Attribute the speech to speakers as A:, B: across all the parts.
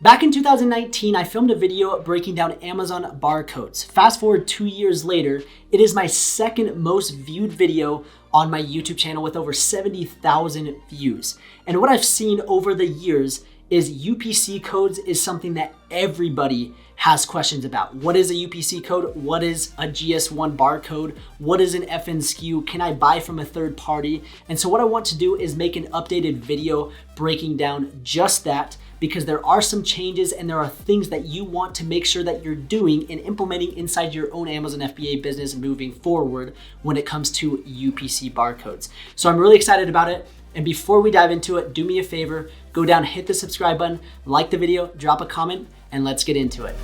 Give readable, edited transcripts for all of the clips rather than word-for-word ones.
A: Back in 2019, I filmed a video breaking down Amazon barcodes. Fast forward 2 years later, it is my second most viewed video on my YouTube channel with over 70,000 views. And what I've seen over the years is UPC codes is something that everybody has questions about. What is a UPC code? What is a GS1 barcode? What is an FSKU? Can I buy from a third party? And so what I want to do is make an updated video breaking down just that, because there are some changes and there are things that you want to make sure that you're doing and implementing inside your own Amazon FBA business moving forward when it comes to UPC barcodes. So I'm really excited about it. And before we dive into it, do me a favor, go down, hit the subscribe button, like the video, drop a comment, and let's get into it.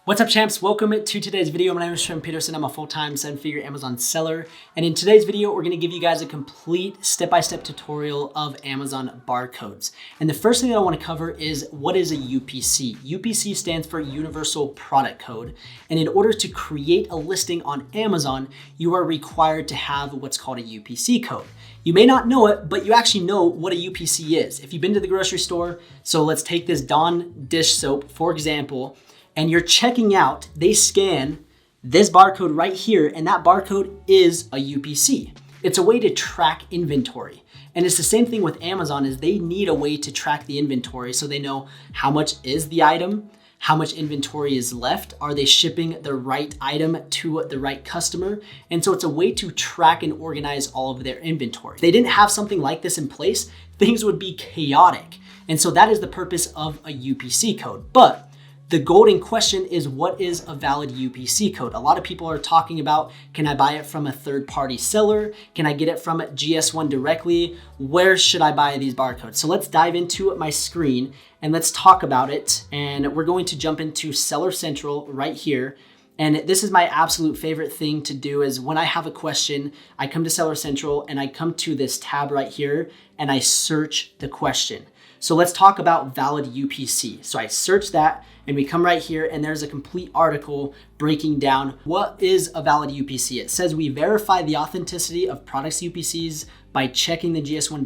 A: What's up, champs? Welcome to today's video. My name is Trevin Peterson. I'm a full-time 7-figure Amazon seller. And in today's video, we're gonna give you guys a complete step-by-step tutorial of Amazon barcodes. And the first thing that I wanna cover is what is a UPC? UPC stands for Universal Product Code. And in order to create a listing on Amazon, you are required to have what's called a UPC code. You may not know it, but you actually know what a UPC is. If you've been to the grocery store, so let's take this Dawn dish soap, for example, and you're checking out, they scan this barcode right here, and that barcode is a UPC. It's a way to track inventory. And it's the same thing with Amazon, is they need a way to track the inventory so they know how much is the item, how much inventory is left, are they shipping the right item to the right customer? And so it's a way to track and organize all of their inventory. If they didn't have something like this in place, things would be chaotic. And so that is the purpose of a UPC code. But the golden question is, what is a valid UPC code? A lot of people are talking about, can I buy it from a third-party seller? Can I get it from GS1 directly? Where should I buy these barcodes? So let's dive into my screen and let's talk about it. And we're going to jump into Seller Central right here. And this is my absolute favorite thing to do, is when I have a question, I come to Seller Central and I come to this tab right here and I search the question. So let's talk about valid UPC. So I search that and we come right here and there's a complete article breaking down what is a valid UPC. It says we verify the authenticity of products UPCs by checking the GS1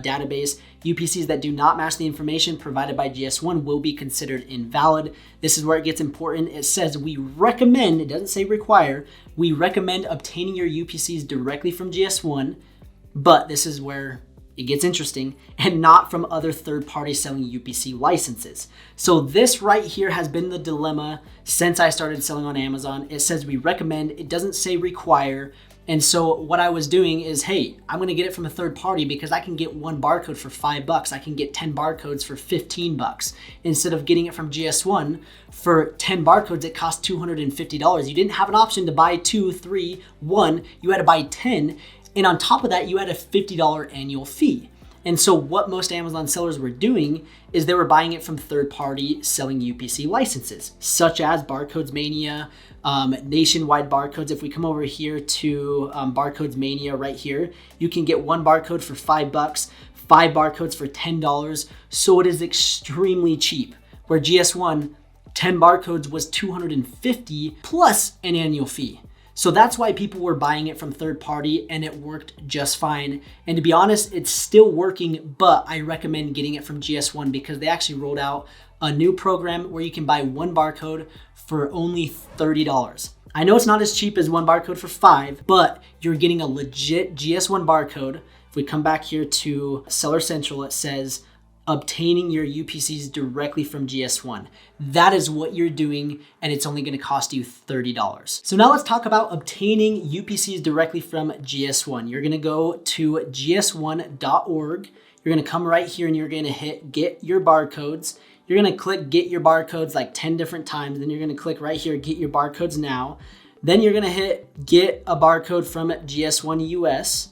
A: database. UPCs that do not match the information provided by GS1 will be considered invalid. This is where it gets important. It says we recommend, it doesn't say require, we recommend obtaining your UPCs directly from GS1, but this is where it gets interesting, and not from other third parties selling UPC licenses. So this right here has been the dilemma since I started selling on Amazon. It says we recommend, it doesn't say require. And so what I was doing is, hey, I'm gonna get it from a third party because I can get one barcode for $5. I can get 10 barcodes for $15. Instead of getting it from GS1 for 10 barcodes, it cost $250. You didn't have an option to buy 2, 3, 1, you had to buy 10. And on top of that, you had a $50 annual fee. And so what most Amazon sellers were doing is they were buying it from third party selling UPC licenses, such as Barcodes Mania, Nationwide Barcodes. If we come over here to Barcodes Mania right here, you can get one barcode for $5, 5 barcodes for $10. So it is extremely cheap, where GS1, 10 barcodes was $250 plus an annual fee. So that's why people were buying it from third party and it worked just fine. And to be honest, it's still working, but I recommend getting it from GS1 because they actually rolled out a new program where you can buy one barcode for only $30. I know it's not as cheap as one barcode for $5, but you're getting a legit GS1 barcode. If we come back here to Seller Central, it says obtaining your UPCs directly from GS1. That is what you're doing, and it's only gonna cost you $30. So now let's talk about obtaining UPCs directly from GS1. You're gonna go to gs1.org. You're gonna come right here and you're gonna hit get your barcodes. You're gonna click get your barcodes like 10 different times. Then you're gonna click right here, get your barcodes now. Then you're gonna hit get a barcode from GS1 US.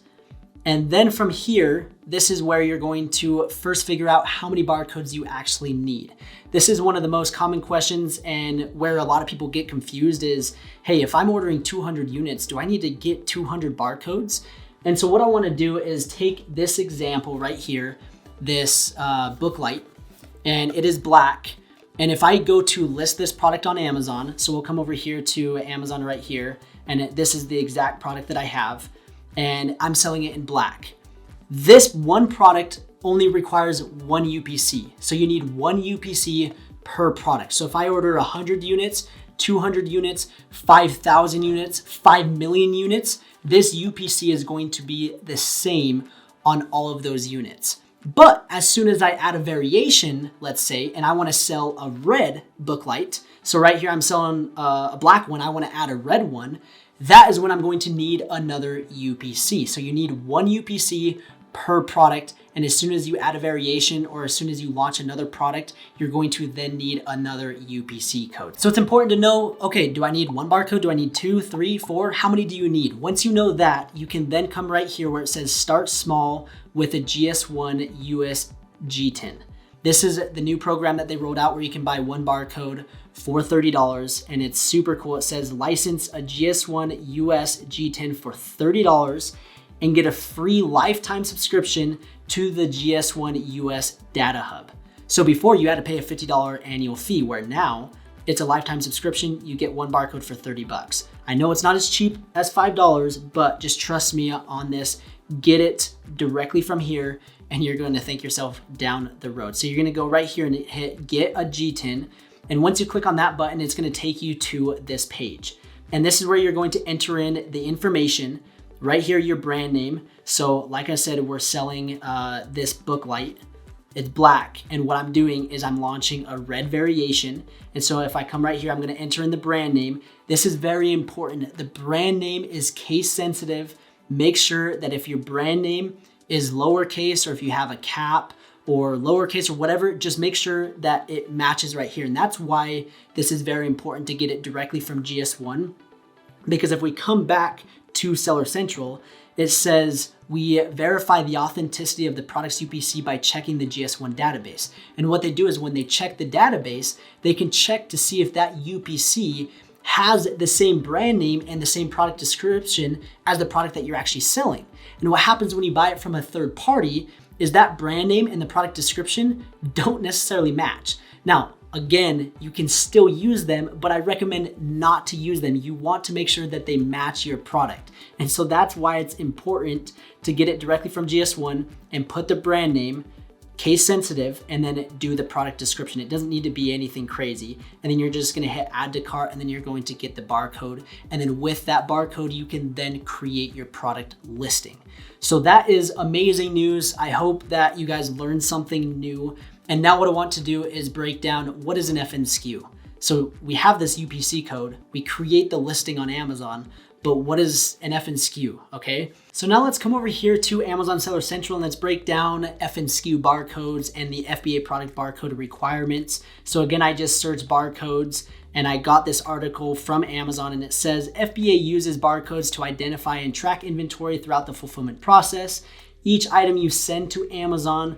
A: And then from here, this is where you're going to first figure out how many barcodes you actually need. This is one of the most common questions, and where a lot of people get confused is, hey, if I'm ordering 200 units, do I need to get 200 barcodes? And so what I wanna do is take this example right here, this book light, and it is black. And if I go to list this product on Amazon, so we'll come over here to Amazon right here, and this is the exact product that I have, and I'm selling it in black. This one product only requires one UPC. So you need one UPC per product. So if I order 100 units, 200 units, 5,000 units, 5 million units, this UPC is going to be the same on all of those units. But as soon as I add a variation, let's say, and I want to sell a red booklight, so right here I'm selling a black one, I want to add a red one, that is when I'm going to need another UPC. So you need one UPC per product, and as soon as you add a variation or as soon as you launch another product, you're going to then need another UPC code. So it's important to know, okay, do I need one barcode? Do I need 2, 3, 4? How many do you need? Once you know that, you can then come right here where it says start small with a GS1 US G10. This is the new program that they rolled out where you can buy one barcode for $30, and it's super cool. It says license a GS1 US G10 for $30 and get a free lifetime subscription to the GS1 US Data Hub. So before you had to pay a $50 annual fee, where now it's a lifetime subscription, you get one barcode for 30 bucks. I know it's not as cheap as $5, but just trust me on this. Get it directly from here and you're going to thank yourself down the road. So you're going to go right here and hit get a G10. And once you click on that button, it's going to take you to this page. And this is where you're going to enter in the information. Right here, your brand name. So like I said, we're selling this booklight. It's black. And what I'm doing is I'm launching a red variation. And so if I come right here, I'm going to enter in the brand name. This is very important. The brand name is case sensitive. Make sure that if your brand name is lowercase or if you have a cap or lowercase or whatever, just make sure that it matches right here. And that's why this is very important to get it directly from GS1. Because if we come back to Seller Central, it says we verify the authenticity of the product's UPC by checking the GS1 database. And what they do is when they check the database, they can check to see if that UPC has the same brand name and the same product description as the product that you're actually selling. And what happens when you buy it from a third party is that brand name and the product description don't necessarily match. Now, again, you can still use them, but I recommend not to use them. You want to make sure that they match your product. And so that's why it's important to get it directly from GS1 and put the brand name, case sensitive, and then do the product description. It doesn't need to be anything crazy. And then you're just gonna hit add to cart, and then you're going to get the barcode. And then with that barcode, you can then create your product listing. So that is amazing news. I hope that you guys learned something new. And now what I want to do is break down what is an FSKU. So we have this UPC code, we create the listing on Amazon, but what is an FSKU, okay? So now let's come over here to Amazon Seller Central and let's break down FSKU barcodes and the FBA product barcode requirements. So again, I just searched barcodes and I got this article from Amazon and it says FBA uses barcodes to identify and track inventory throughout the fulfillment process. Each item you send to Amazon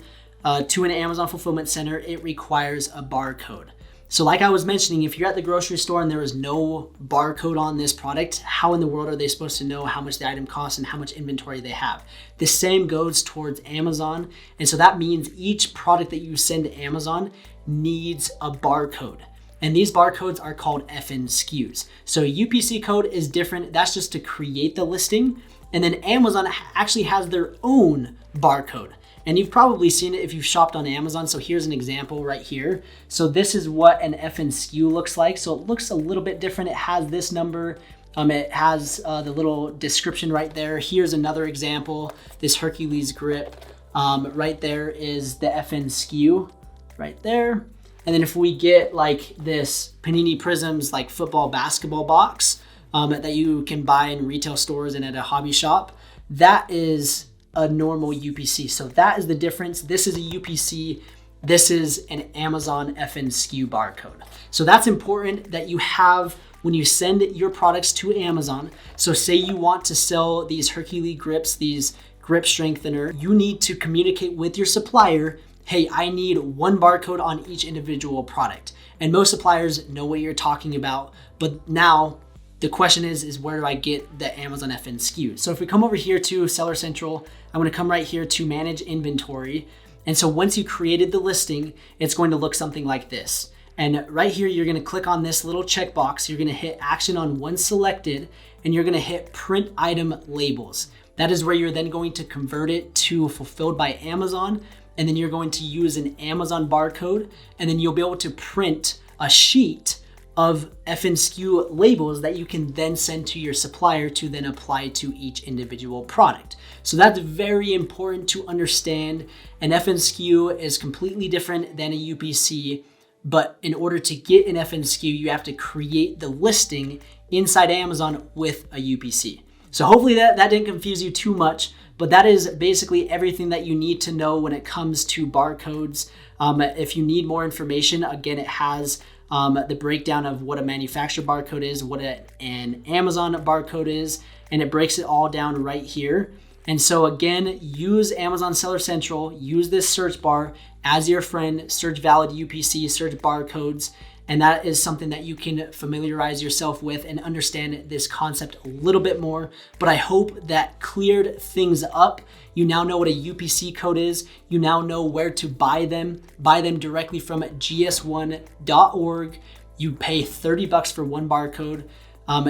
A: to an Amazon fulfillment center, it requires a barcode. So like I was mentioning, if you're at the grocery store and there is no barcode on this product, how in the world are they supposed to know how much the item costs and how much inventory they have? The same goes towards Amazon. And so that means each product that you send to Amazon needs a barcode. And these barcodes are called FSKUs. So UPC code is different. That's just to create the listing. And then Amazon actually has their own barcode. And you've probably seen it if you've shopped on Amazon. So here's an example right here. So this is what an FSKU looks like. So it looks a little bit different. It has this number. It has the little description right there. Here's another example, this Hercules grip. Right there is the FSKU right there. And then if we get like this Panini Prisms, like football, basketball box that you can buy in retail stores and at a hobby shop, that is a normal UPC. So that is the difference. This is a UPC. This is an Amazon FSKU barcode. So that's important that you have when you send your products to Amazon. So say you want to sell these Hercules grips, these grip strengthener, you need to communicate with your supplier, hey, I need one barcode on each individual product. And most suppliers know what you're talking about, but now the question is where do I get the Amazon FSKU? So if we come over here to Seller Central, I'm gonna come right here to manage inventory. And so once you created the listing, it's going to look something like this. And right here, you're gonna click on this little checkbox. You're gonna hit action on one selected, and you're gonna hit print item labels. That is where you're then going to convert it to fulfilled by Amazon, and then you're going to use an Amazon barcode, and then you'll be able to print a sheet of FSKU labels that you can then send to your supplier to then apply to each individual product. So that's very important to understand. An FSKU is completely different than a UPC, but in order to get an FSKU, you have to create the listing inside Amazon with a UPC. So hopefully that didn't confuse you too much, but that is basically everything that you need to know when it comes to barcodes. If you need more information, again, it has the breakdown of what a manufacturer barcode is, what an Amazon barcode is, and it breaks it all down right here. And so again, use Amazon Seller Central, use this search bar as your friend, search valid UPC, search barcodes, and that is something that you can familiarize yourself with and understand this concept a little bit more. But I hope that cleared things up. You now know what a UPC code is. You now know where to buy them. Buy them directly from GS1.org. You pay $30 for one barcode.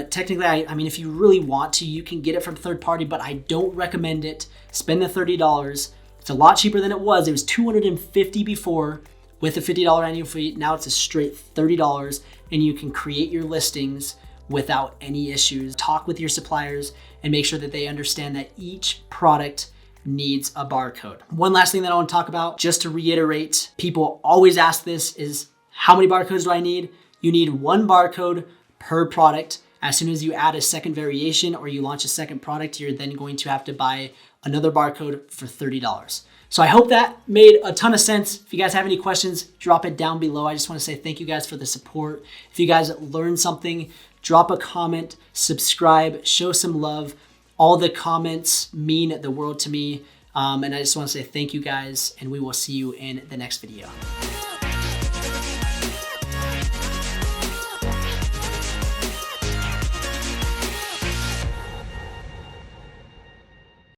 A: Technically, I mean, if you really want to, you can get it from third party, but I don't recommend it. Spend the $30. It's a lot cheaper than it was. It was $250 before with a $50 annual fee. Now it's a straight $30, and you can create your listings without any issues. Talk with your suppliers and make sure that they understand that each product needs a barcode. One last thing that I want to talk about, just to reiterate, people always ask this, is how many barcodes do I need? You need one barcode per product. As soon as you add a second variation or you launch a second product, you're then going to have to buy another barcode for $30. So I hope that made a ton of sense. If you guys have any questions, drop it down below. I just want to say thank you guys for the support. If you guys learned something, drop a comment, subscribe, show some love. All the comments mean the world to me. And I just want to say thank you guys, and we will see you in the next video.